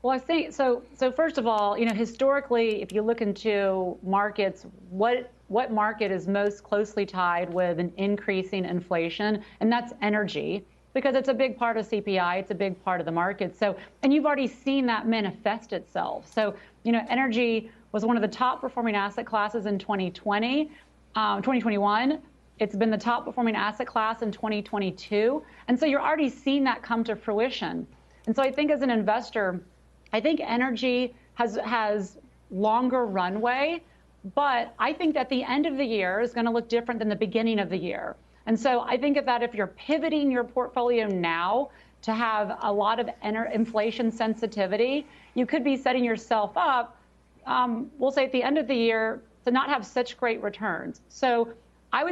Well, I think so. So first of all, historically, if you look into markets, what market is most closely tied with an increasing inflation? And that's energy, because it's a big part of CPI. It's a big part of the market. So, and you've already seen that manifest itself. So, energy was one of the top performing asset classes in 2021. It's been the top performing asset class in 2022. And so you're already seeing that come to fruition. And so I think as an investor, I think energy has longer runway, but I think that the end of the year is going to look different than the beginning of the year. And so I think that if you're pivoting your portfolio now to have a lot of inflation sensitivity, you could be setting yourself up, we'll say at the end of the year, to not have such great returns. So I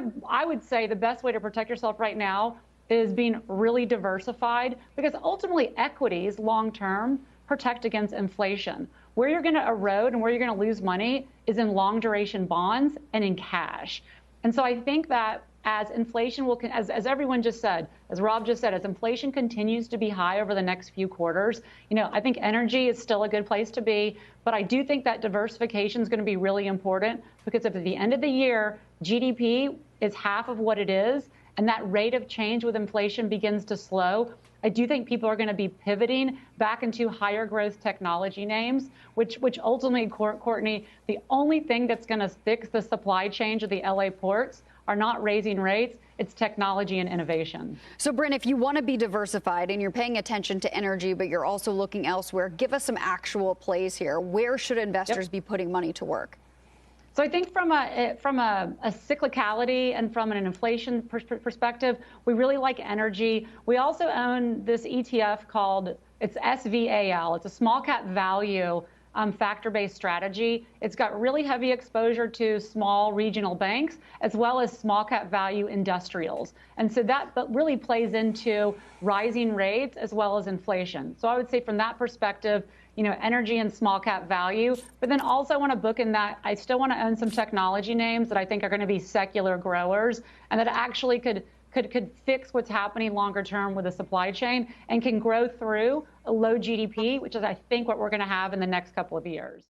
would say the best way to protect yourself right now is being really diversified, because ultimately equities long term protect against inflation. Where you're going to erode and where you're going to lose money is in long duration bonds and in cash. And so I think that as inflation will, as everyone just said, as Rob just said, as inflation continues to be high over the next few quarters, I think energy is still a good place to be. But I do think that diversification is going to be really important, because if at the end of the year, GDP is half of what it is, and that rate of change with inflation begins to slow, I do think people are going to be pivoting back into higher growth technology names, which ultimately, Courtney, the only thing that's going to fix the supply chain of the LA ports are not raising rates. It's technology and innovation. So, Bryn, if you want to be diversified and you're paying attention to energy, but you're also looking elsewhere, give us some actual plays here. Where should investors be putting money to work? So I think from a cyclicality and from an inflation perspective, we really like energy. We also own this ETF called, it's SVAL. It's a small cap value factor-based strategy. It's got really heavy exposure to small regional banks, as well as small cap value industrials. And so that really plays into rising rates as well as inflation. So I would say from that perspective, energy and small cap value, but then also I want to book in that I still want to own some technology names that I think are going to be secular growers and that actually could fix what's happening longer term with the supply chain and can grow through a low GDP, which is I think what we're going to have in the next couple of years.